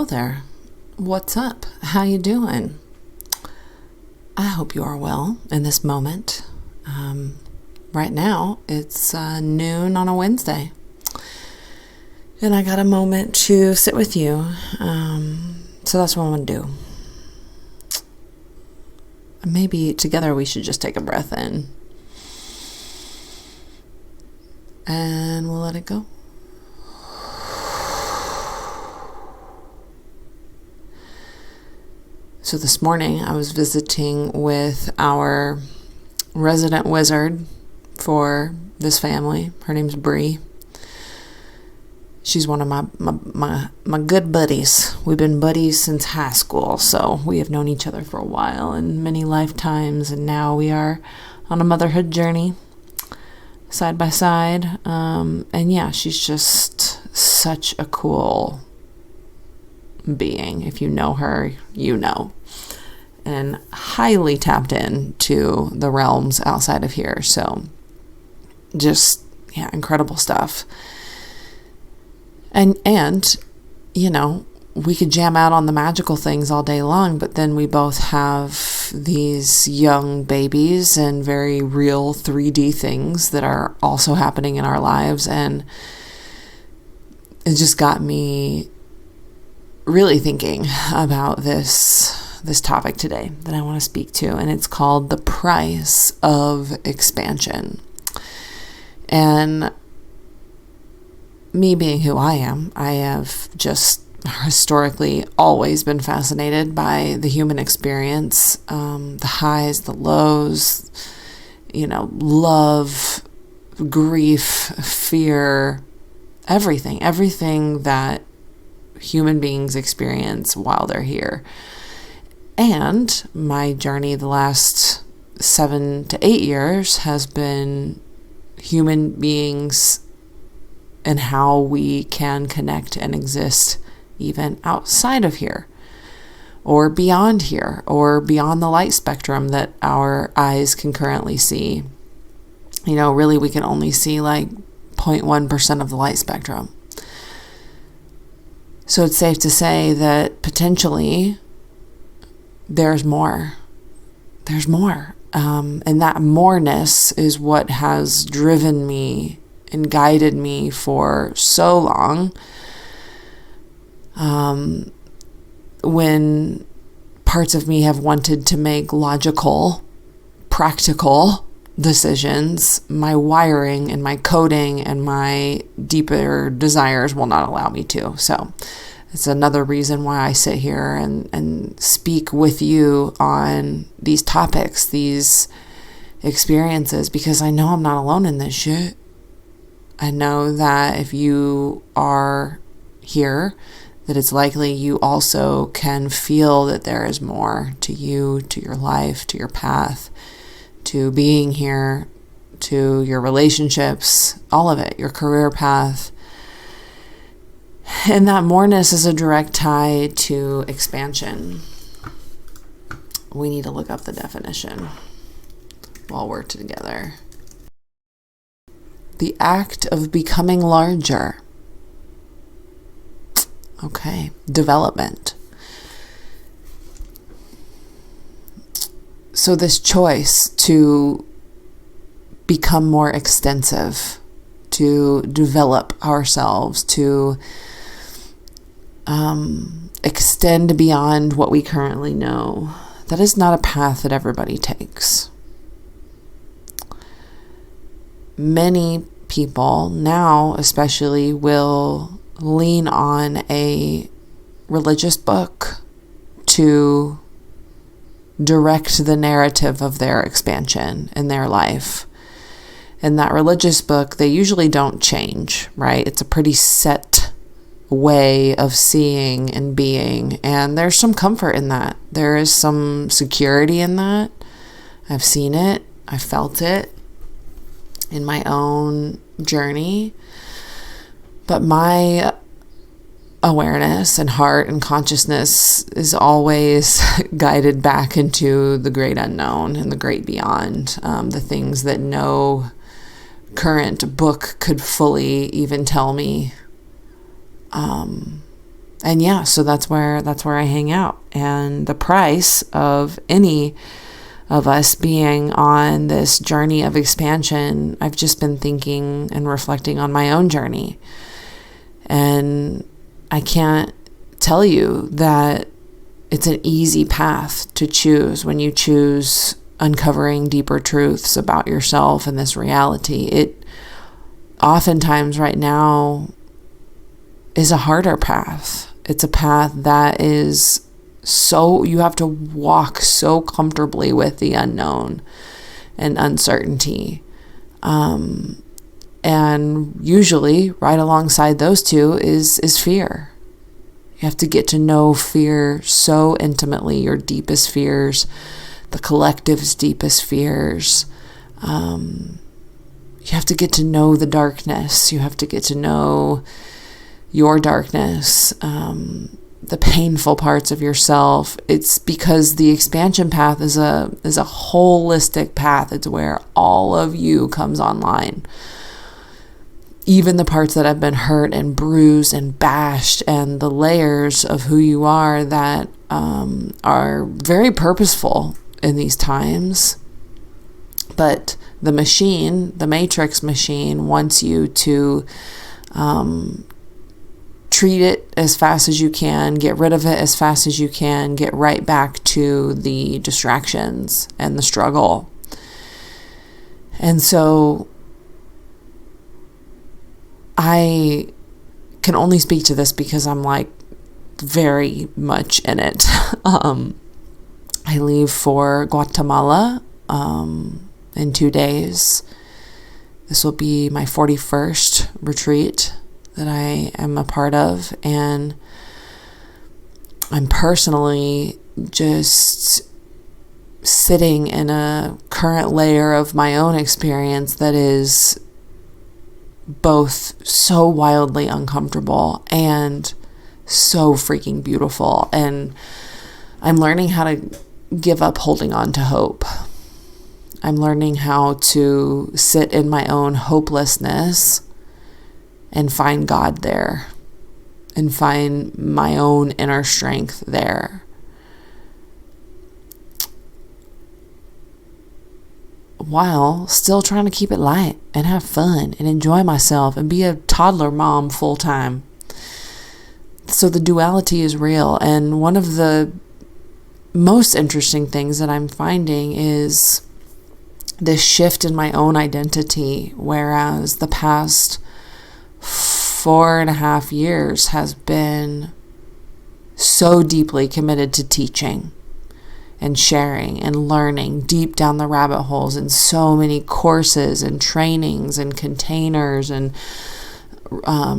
there. What's up? How you doing? I hope you are well in this moment. Right now, it's noon on a Wednesday. And I got a moment to sit with you. So that's what I'm going to do. Maybe together we should just take a breath in. And we'll let it go. So this morning I was visiting with our resident wizard for this family. Her name's Bree. She's one of my good buddies. We've been buddies since high school, so we have known each other for a while and many lifetimes, and now we are on a motherhood journey side by side. And yeah, she's just such a cool being. If you know her, you know. And highly tapped into the realms outside of here. So just, yeah, incredible stuff. And you know, we could jam out on the magical things all day long, but then we both have these young babies and very real 3D things that are also happening in our lives. And it just got me really thinking about this topic today that I want to speak to, and it's called the price of expansion. And me being who I am, I have just historically always been fascinated by the human experience, the highs, the lows, love, grief, fear, everything that human beings experience while they're here. And my journey the last 7 to 8 years has been human beings and how we can connect and exist even outside of here, or beyond here, or beyond the light spectrum that our eyes can currently see. Really we can only see like 0.1% of the light spectrum. So it's safe to say that potentially there's more. And that moreness is what has driven me and guided me for so long. When parts of me have wanted to make logical, practical decisions, my wiring and my coding and my deeper desires will not allow me to. So it's another reason why I sit here and speak with you on these topics, these experiences, because I know I'm not alone in this shit. I know that if you are here, that it's likely you also can feel that there is more to you, to your life, to your path, to being here, to your relationships, all of it, your career path. And that moreness is a direct tie to expansion. We need to look up the definition while we're together. The act of becoming larger. Okay, development. So this choice to become more extensive, to develop ourselves, to extend beyond what we currently know, that is not a path that everybody takes. Many people now especially will lean on a religious book to direct the narrative of their expansion in their life. And that religious book, they usually don't change, right? It's a pretty set way of seeing and being, and there's some comfort in that. There is some security in that. I've seen it. I felt it in my own journey. But my awareness and heart and consciousness is always guided back into the great unknown and the great beyond, the things that no current book could fully even tell me. And And yeah, so that's where I hang out. And the price of any of us being on this journey of expansion, I've just been thinking and reflecting on my own journey. And I can't tell you that it's an easy path to choose when you choose uncovering deeper truths about yourself and this reality. It oftentimes right now is a harder path. It's a path that is so, you have to walk so comfortably with the unknown and uncertainty. And usually right alongside those two is fear. You have to get to know fear so intimately, your deepest fears, the collective's deepest fears. You have to get to know the darkness. You have to get to know your darkness, the painful parts of yourself. It's because the expansion path is a holistic path. It's where all of you comes online. Even the parts that have been hurt and bruised and bashed, and the layers of who you are that are very purposeful in these times. But the machine, the matrix machine, wants you to treat it as fast as you can, get rid of it as fast as you can, get right back to the distractions and the struggle. And so I can only speak to this because I'm like very much in it. I leave for Guatemala in 2 days. This will be my 41st retreat that I am a part of, and I'm personally just sitting in a current layer of my own experience that is both so wildly uncomfortable and so freaking beautiful. And I'm learning how to give up holding on to hope. I'm learning how to sit in my own hopelessness and find God there, and find my own inner strength there. While still trying to keep it light and have fun and enjoy myself and be a toddler mom full time. So the duality is real. And one of the most interesting things that I'm finding is this shift in my own identity, whereas the past 4.5 years has been so deeply committed to teaching and sharing and learning deep down the rabbit holes in so many courses and trainings and containers and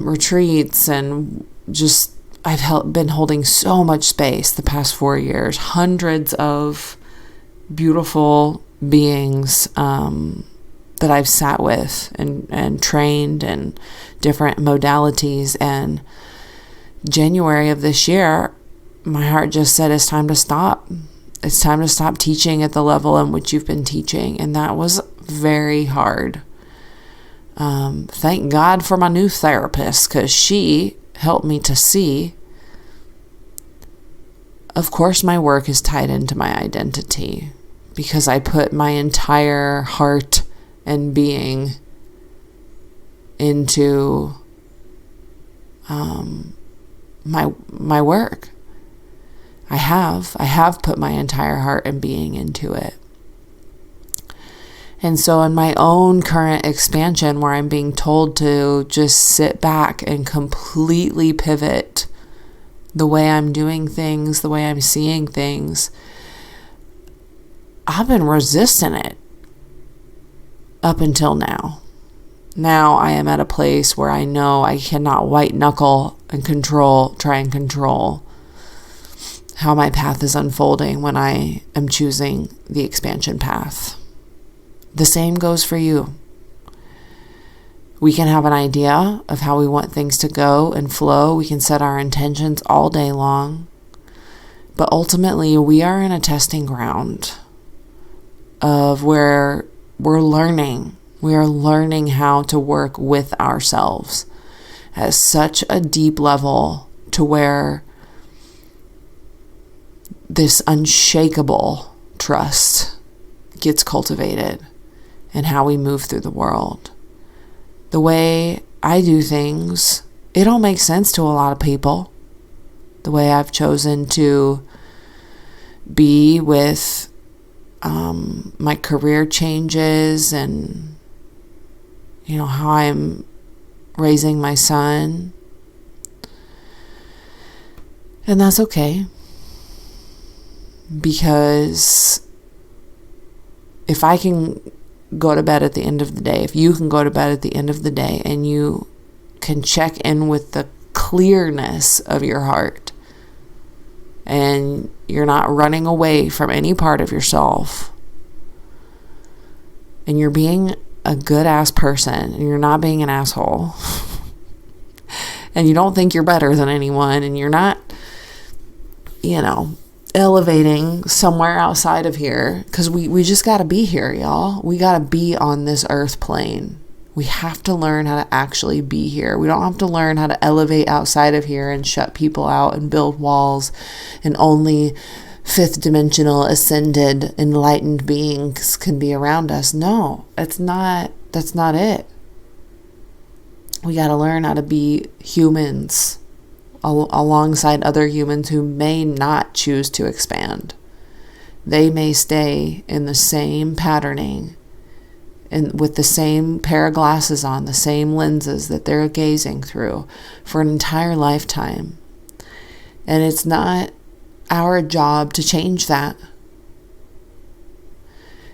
retreats, and just I've been holding so much space the past 4 years, hundreds of beautiful beings that I've sat with and trained and different modalities. And January of this year, my heart just said, it's time to stop. It's time to stop teaching at the level in which you've been teaching. And that was very hard. Thank God for my new therapist, because she helped me to see, of course, my work is tied into my identity, because I put my entire heart and being into my work. I have put my entire heart and being into it. And so in my own current expansion, where I'm being told to just sit back and completely pivot the way I'm doing things, the way I'm seeing things, I've been resisting it up until now. Now I am at a place where I know I cannot white knuckle and try and control how my path is unfolding when I am choosing the expansion path. The same goes for you. We can have an idea of how we want things to go and flow. We can set our intentions all day long. But ultimately, we are in a testing ground of where we're learning. We are learning how to work with ourselves at such a deep level to where this unshakable trust gets cultivated in how we move through the world. The way I do things, it don't make sense to a lot of people. The way I've chosen to be with my career changes and, how I'm raising my son. And that's okay. Because if I can go to bed at the end of the day, if you can go to bed at the end of the day and you can check in with the clearness of your heart and you're not running away from any part of yourself and you're being a good ass person and you're not being an asshole and you don't think you're better than anyone and you're not, elevating somewhere outside of here, because we just got to be here, y'all. We got to be on this earth plane. We have to learn how to actually be here. We don't have to learn how to elevate outside of here and shut people out and build walls and only fifth dimensional ascended enlightened beings can be around us. No, that's not it. We got to learn how to be humans alongside other humans who may not choose to expand. They may stay in the same patterning and with the same pair of glasses on, the same lenses that they're gazing through for an entire lifetime. And it's not our job to change that.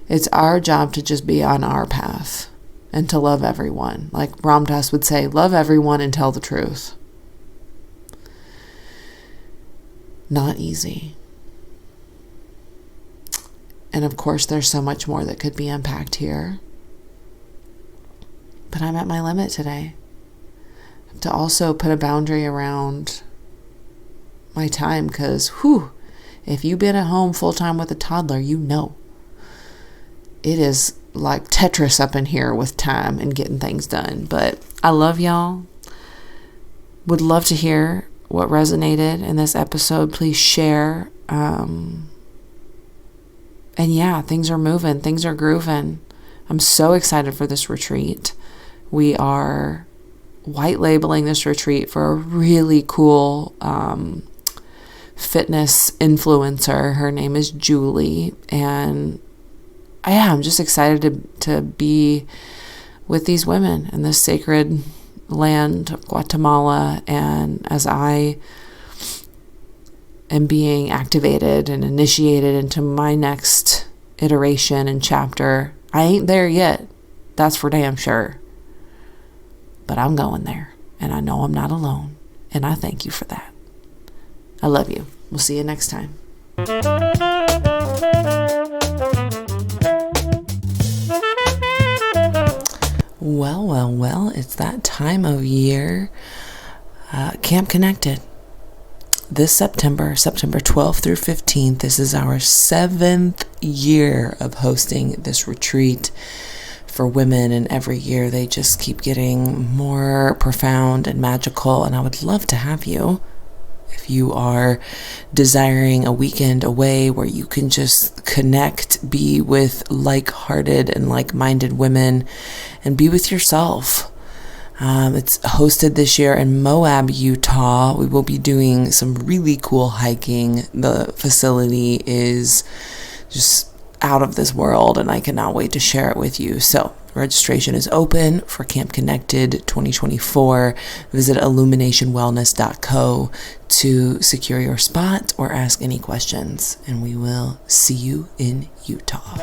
It's our job to just be on our path and to love everyone. Like Ram Dass would say, love everyone and tell the truth. Not easy. And of course, there's so much more that could be unpacked here. But I'm at my limit today. To also put a boundary around my time, because, if you've been at home full time with a toddler, it is like Tetris up in here with time and getting things done. But I love y'all. Would love to hear what resonated in this episode. Please share. And yeah, things are moving. Things are grooving. I'm so excited for this retreat. We are white labeling this retreat for a really cool fitness influencer. Her name is Julie. And I'm just excited to be with these women in this sacred land of Guatemala, and as I am being activated and initiated into my next iteration and chapter. I ain't there yet, that's for damn sure, but I'm going there, and I know I'm not alone, and I thank you for that. I love you. We'll see you next time. Well, it's that time of year. Camp Connected. This September 12th through 15th, this is our 7th year of hosting this retreat for women, and every year they just keep getting more profound and magical, and I would love to have you. If you are desiring a weekend away where you can just connect, be with like-hearted and like-minded women, and be with yourself. It's hosted this year in Moab, Utah. We will be doing some really cool hiking. The facility is just out of this world, and I cannot wait to share it with you. So registration is open for Camp Connected 2024. Visit illuminationwellness.co to secure your spot or ask any questions, and we will see you in Utah.